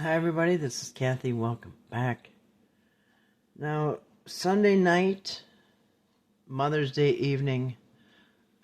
Hi everybody, this is Kathy. Welcome back. Now, Sunday night, Mother's Day evening,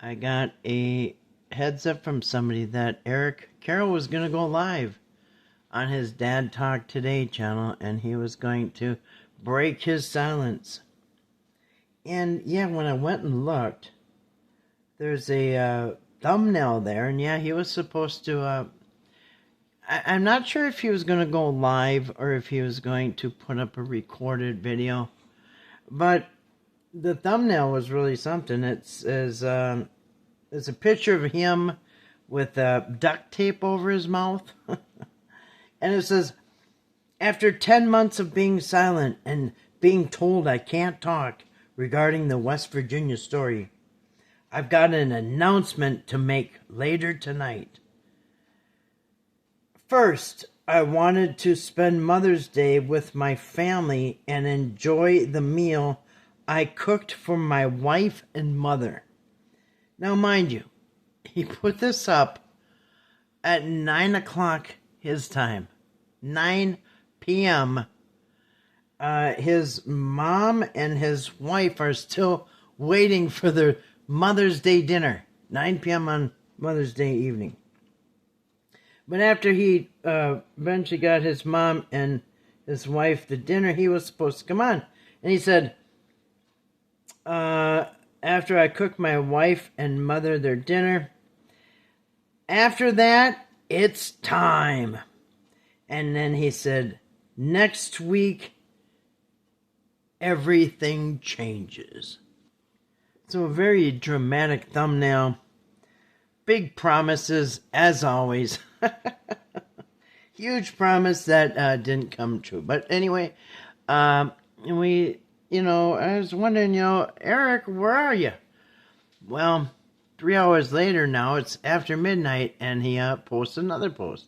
I got a heads up from somebody that Carroll was going to go live on his Dad Talk Today channel, and he was going to break his silence. And yeah, when I went and looked, there's a thumbnail there, and yeah, he was supposed to I'm not sure if he was going to go live or if he was going to put up a recorded video, but the thumbnail was really something. It's a picture of him with duct tape over his mouth, and it says, "After 10 months of being silent and being told I can't talk regarding the West Virginia story, I've got an announcement to make later tonight. First, I wanted to spend Mother's Day with my family and enjoy the meal I cooked for my wife and mother." Now, mind you, he put this up at 9 o'clock his time. 9 p.m. His mom and his wife are still waiting for their Mother's Day dinner. 9 p.m. on Mother's Day evening. But after he eventually got his mom and his wife the dinner, he was supposed to come on. And he said, after I cooked my wife and mother their dinner, after that, it's time. And then he said, next week, everything changes. So a very dramatic thumbnail. Big promises, as always. Huge promise that didn't come true. But anyway, I was wondering, Eric, where are you? Well, 3 hours later now, it's after midnight, and he posted another post.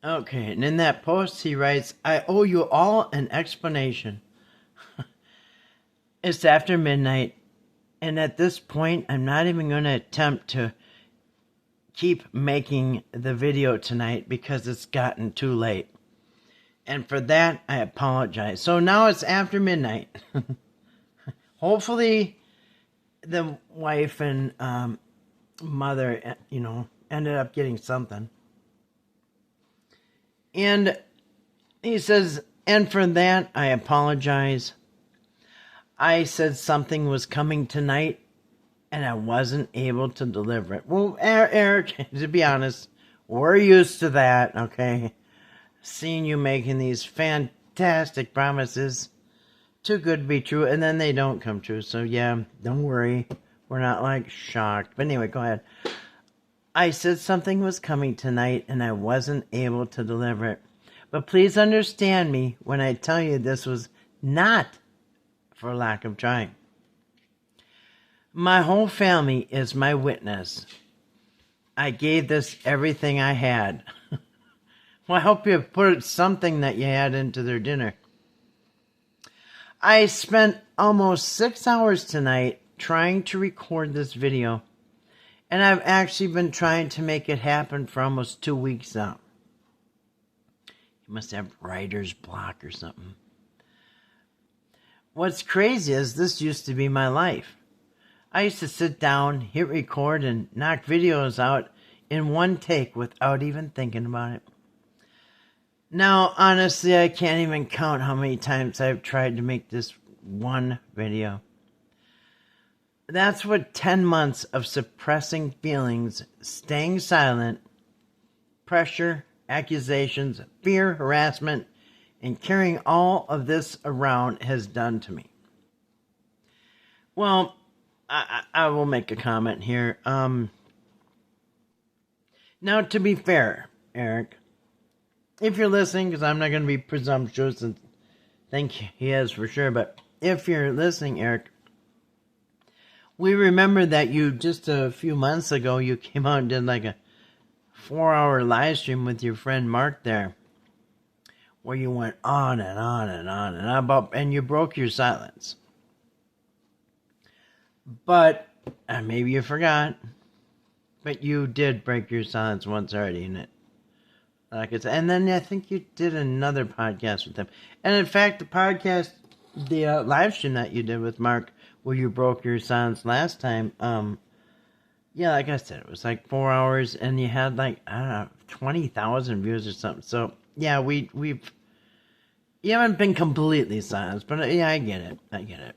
Okay, and in that post he writes, "I owe you all an explanation. It's after midnight, and at this point, I'm not even going to attempt to keep making the video tonight because it's gotten too late. And for that, I apologize." So now it's after midnight. Hopefully, the wife and mother, ended up getting something. And he says, and for that, I apologize. I said something was coming tonight, and I wasn't able to deliver it. Well, Eric, to be honest, we're used to that, okay? Seeing you making these fantastic promises, too good to be true, and then they don't come true. So yeah, don't worry. We're not shocked. But anyway, go ahead. I said something was coming tonight, and I wasn't able to deliver it. But please understand me when I tell you this was not for lack of trying. My whole family is my witness. I gave this everything I had. Well, I hope you put something that you had into their dinner. I spent almost 6 hours tonight trying to record this video, and I've actually been trying to make it happen for almost 2 weeks now. You must have writer's block or something. What's crazy is this used to be my life. I used to sit down, hit record, and knock videos out in one take without even thinking about it. Now, honestly, I can't even count how many times I've tried to make this one video. That's what 10 months of suppressing feelings, staying silent, pressure, accusations, fear, harassment, and carrying all of this around has done to me. Well, I will make a comment here. Now, to be fair, Eric, if you're listening, because I'm not going to be presumptuous and think he is for sure, but if you're listening, Eric, we remember that you just a few months ago, you came out and did a 4-hour live stream with your friend Mark there, where you went on and on and on and on and you broke your silence. But, maybe you forgot, but you did break your silence once already, and like I said. And then I think you did another podcast with him. And in fact, the live stream that you did with Mark, where you broke your silence last time, yeah, like I said, it was like 4 hours, and you had like, I don't know, 20,000 views or something. So yeah, you haven't been completely silenced, but yeah, I get it.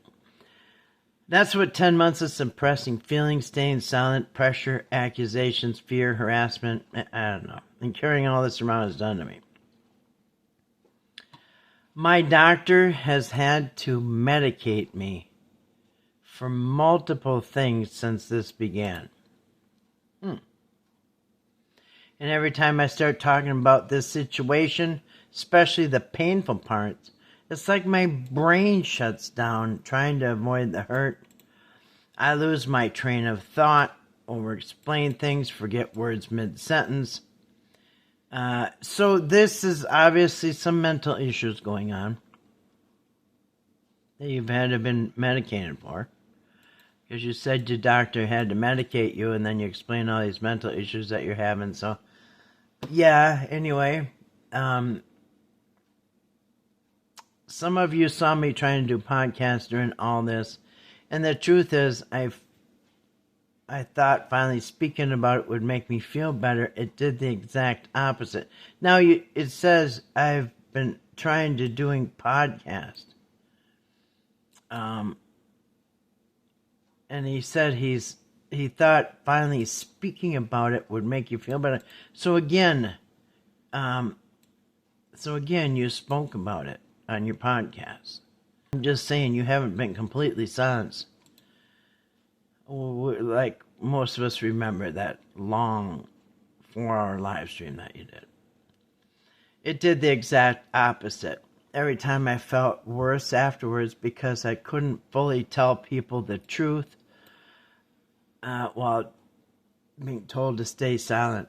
That's what 10 months of suppressing feelings, staying silent, pressure, accusations, fear, harassment, I don't know, and carrying all this around has done to me. My doctor has had to medicate me for multiple things since this began. And every time I start talking about this situation, especially the painful parts, it's like my brain shuts down trying to avoid the hurt. I lose my train of thought, over-explain things, forget words mid-sentence. So this is obviously some mental issues going on that you've had to been medicated for. Because you said your doctor had to medicate you, and then you explain all these mental issues that you're having. So, yeah, anyway. Some of you saw me trying to do podcasts during all this. And the truth is, I thought finally speaking about it would make me feel better. It did the exact opposite. Now, it says I've been trying to doing podcasts. And he said he thought finally speaking about it would make you feel better. So again, you spoke about it on your podcast. I'm just saying you haven't been completely silenced. Like most of us remember that long 4-hour live stream that you did. It did the exact opposite. Every time I felt worse afterwards because I couldn't fully tell people the truth while being told to stay silent.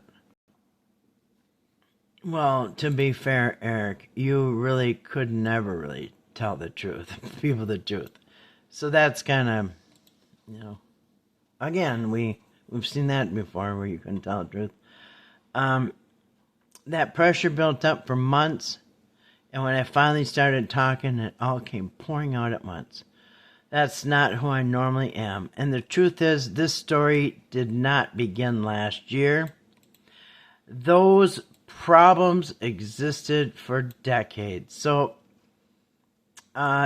Well, to be fair, Eric, you really could never really tell the truth, people the truth. So that's kind of, again, we've seen that before where you couldn't tell the truth. That pressure built up for months, and when I finally started talking, it all came pouring out at once. That's not who I normally am. And the truth is, this story did not begin last year. Those problems existed for decades. So,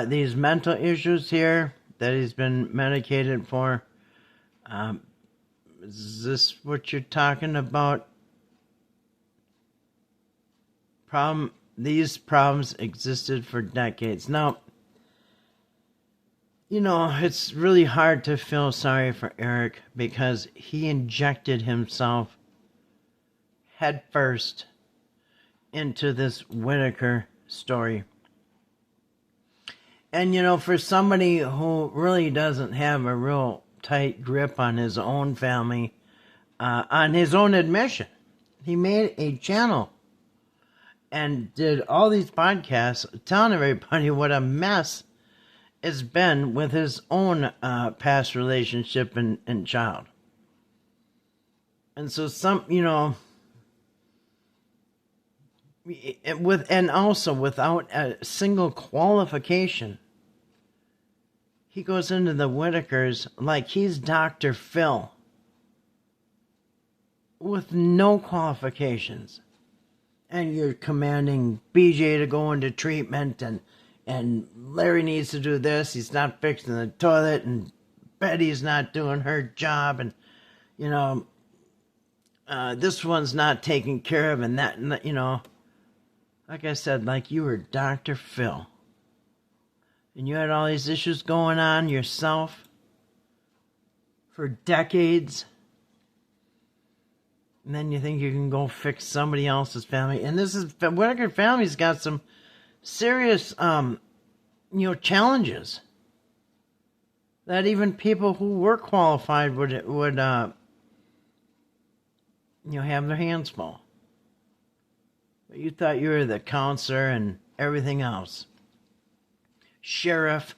these mental issues here that he's been medicated for, is this what you're talking about? These problems existed for decades. Now, it's really hard to feel sorry for Eric because he injected himself headfirst into this Whitaker story. And, for somebody who really doesn't have a real tight grip on his own family, on his own admission, he made a channel and did all these podcasts telling everybody what a mess it's been with his own past relationship and child. And so also without a single qualification, he goes into the Whitakers like he's Dr. Phil with no qualifications. And you're commanding BJ to go into treatment, and Larry needs to do this. He's not fixing the toilet, and Betty's not doing her job, and this one's not taken care of, and that, like I said, like you were Dr. Phil, and you had all these issues going on yourself for decades. And then you think you can go fix somebody else's family. And Whitaker family's got some serious, challenges that even people who were qualified would have their hands full. But you thought you were the counselor and everything else. Sheriff.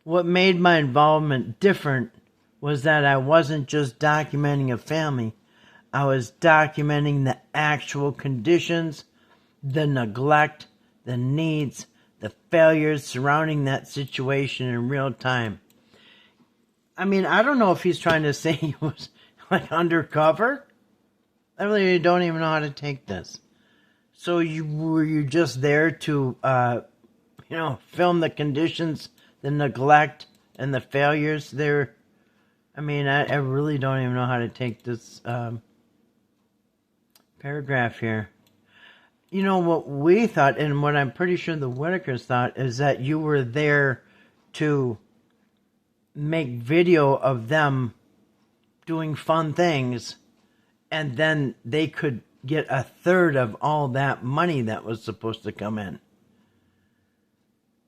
What made my involvement different was that I wasn't just documenting a family. I was documenting the actual conditions, the neglect, the needs, the failures surrounding that situation in real time. I mean, I don't know if he's trying to say he was like undercover. I really don't even know how to take this. So were you just there to, film the conditions, the neglect, and the failures there? I mean, I really don't even know how to take this paragraph here. You know, what we thought, and what I'm pretty sure the Whitakers thought, is that you were there to make video of them doing fun things, and then they could get a third of all that money that was supposed to come in.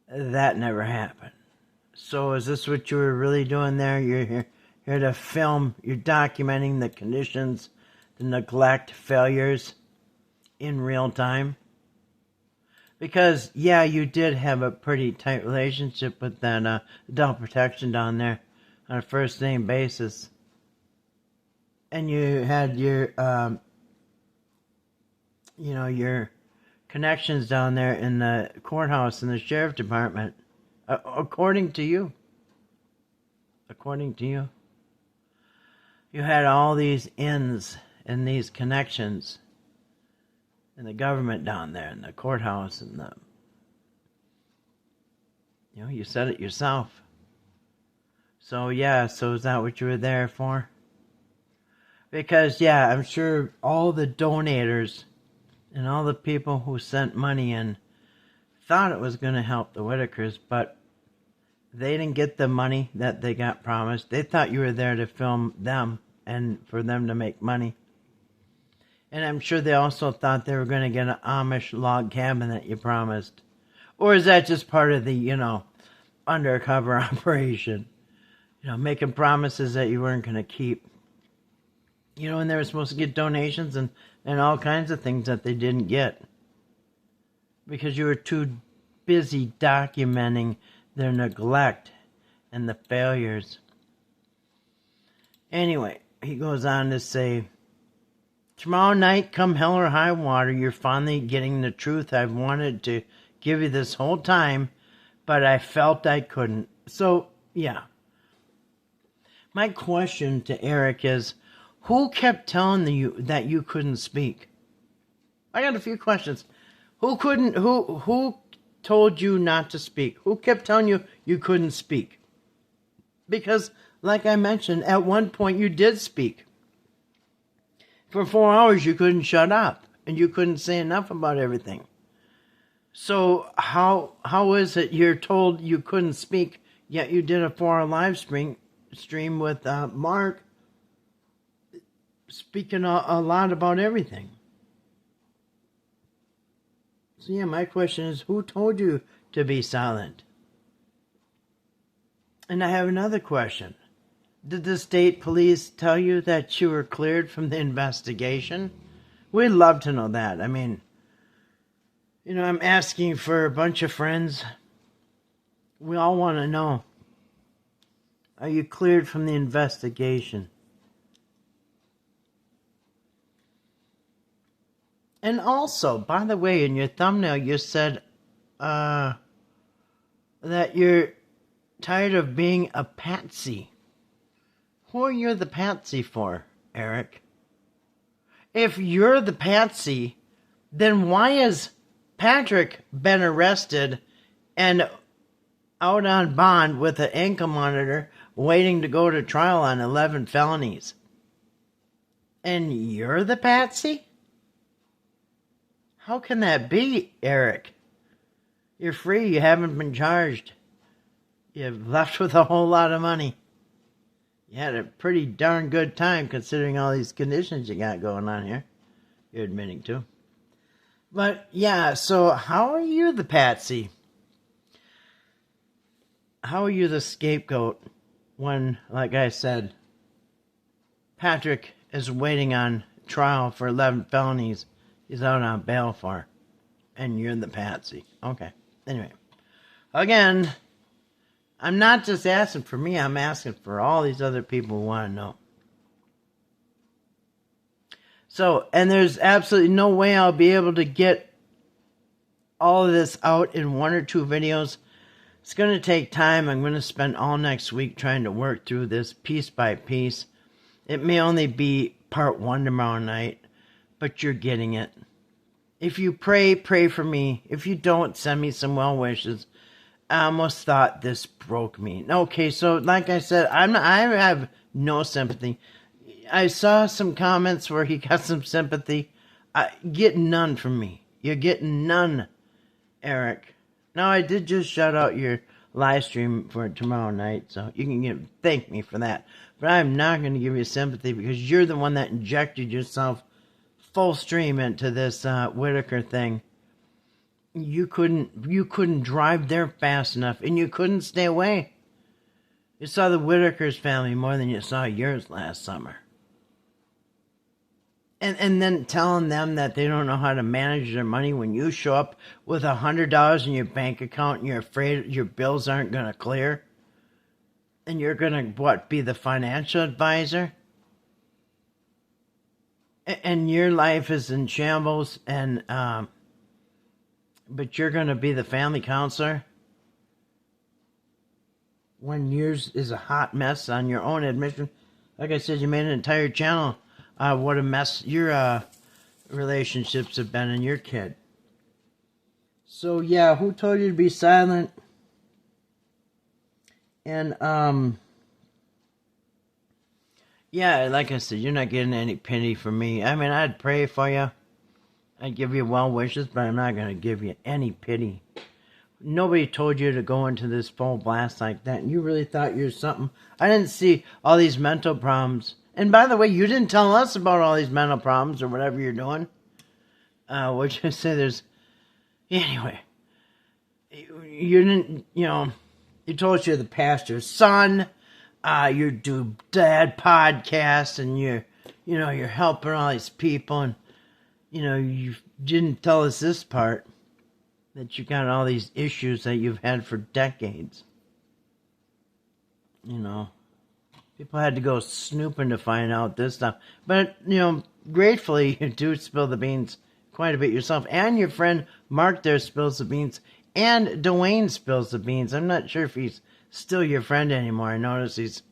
That never happened. So is this what you were really doing there? You're here to film, you're documenting the conditions, the neglect, failures in real time? Because, yeah, you did have a pretty tight relationship with that adult protection down there on a first name basis. And you had your, your connections down there in the courthouse and the sheriff department. According to you. You had all these ins and these connections in the government down there, in the courthouse, and you said it yourself. So is that what you were there for? Because, I'm sure all the donators and all the people who sent money in thought it was going to help the Whitakers, but they didn't get the money that they got promised. They thought you were there to film them and for them to make money. And I'm sure they also thought they were going to get an Amish log cabin that you promised. Or is that just part of the, undercover operation? Making promises that you weren't going to keep. And they were supposed to get donations and all kinds of things that they didn't get. Because you were too busy documenting their neglect and the failures. Anyway, he goes on to say, tomorrow night, come hell or high water, you're finally getting the truth I've wanted to give you this whole time, but I felt I couldn't. So, my question to Eric is, who kept telling you that you couldn't speak? I got a few questions. Who told you not to speak? Who kept telling you couldn't speak? Because, like I mentioned, at one point you did speak. For 4 hours you couldn't shut up, and you couldn't say enough about everything. So how is it you're told you couldn't speak, yet you did a 4-hour live stream with Mark, speaking a lot about everything? So my question is, who told you to be silent? And I have another question. Did the state police tell you that you were cleared from the investigation? We'd love to know that. I mean, I'm asking for a bunch of friends. We all want to know. Are you cleared from the investigation? And also, by the way, in your thumbnail you said that you're tired of being a Patsy. Who are you the Patsy for, Eric? If you're the Patsy, then why has Patrick been arrested and out on bond with an ankle monitor waiting to go to trial on 11 felonies? And you're the Patsy? How can that be, Eric? You're free. You haven't been charged. You've left with a whole lot of money. You had a pretty darn good time considering all these conditions you got going on here. You're admitting to. But so how are you the Patsy? How are you the scapegoat when, like I said, Patrick is waiting on trial for 11 felonies he's out on bail for, and you're the Patsy? Okay. Anyway, again, I'm not just asking for me, I'm asking for all these other people who want to know. So, and there's absolutely no way I'll be able to get all of this out in 1 or 2 videos. It's going to take time. I'm going to spend all next week trying to work through this piece by piece. It may only be part 1 tomorrow night, but you're getting it. If you pray, pray for me. If you don't, send me some well wishes. I almost thought this broke me. Okay, so like I said, I have no sympathy. I saw some comments where he got some sympathy. Get none from me. You're getting none, Eric. Now, I did just shout out your live stream for tomorrow night, so you can thank me for that. But I'm not going to give you sympathy because you're the one that injected yourself full stream into this Whitaker thing. You couldn't drive there fast enough, and you couldn't stay away. You saw the Whitaker's family more than you saw yours last summer. And then telling them that they don't know how to manage their money when you show up with $100 in your bank account and you're afraid your bills aren't going to clear. And you're going to, be the financial advisor? And your life is in shambles, and but you're going to be the family counselor? When yours is a hot mess on your own admission. Like I said, you made an entire channel. What a mess your relationships have been and your kid. So yeah, who told you to be silent? And yeah, like I said, you're not getting any pity from me. I mean, I'd pray for you. I'd give you well wishes, but I'm not going to give you any pity. Nobody told you to go into this full blast like that, and you really thought you're something. I didn't see all these mental problems. And by the way, you didn't tell us about all these mental problems or whatever you're doing. What you say there's... Anyway. You didn't, you told us you're the pastor's son. You do dad podcasts, and you're helping all these people, and, you didn't tell us this part, that you got all these issues that you've had for decades. People had to go snooping to find out this stuff. But, gratefully, you do spill the beans quite a bit yourself. And your friend Mark there spills the beans. And Dwayne spills the beans. I'm not sure if he's still your friend anymore. I notice he's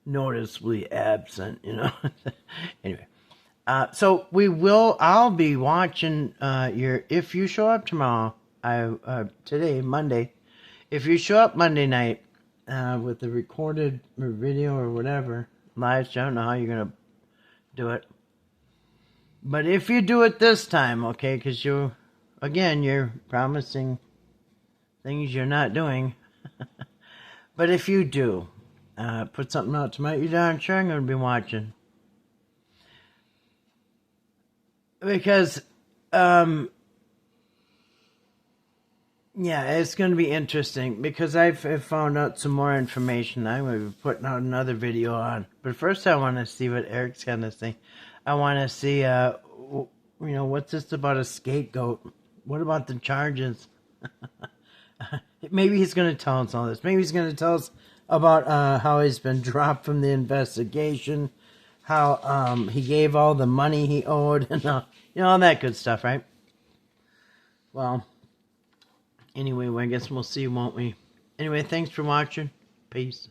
noticeably absent, Anyway. So I'll be watching if you show up tomorrow, today, Monday. If you show up Monday night, with the recorded video or whatever, live stream, I don't know how you're going to do it. But if you do it this time, okay, because you're promising things you're not doing. But if you do, put something out tonight, you're darn sure I'm going to be watching. Because, yeah, it's going to be interesting because I've found out some more information. I'm going to be putting out another video on. But first I want to see what Eric's going to say. I want to see, what's this about a scapegoat? What about the charges? Maybe he's going to tell us all this. Maybe he's going to tell us about how he's been dropped from the investigation, how he gave all the money he owed, and all that good stuff, right? Well... Anyway, I guess we'll see, won't we? Anyway, thanks for watching. Peace.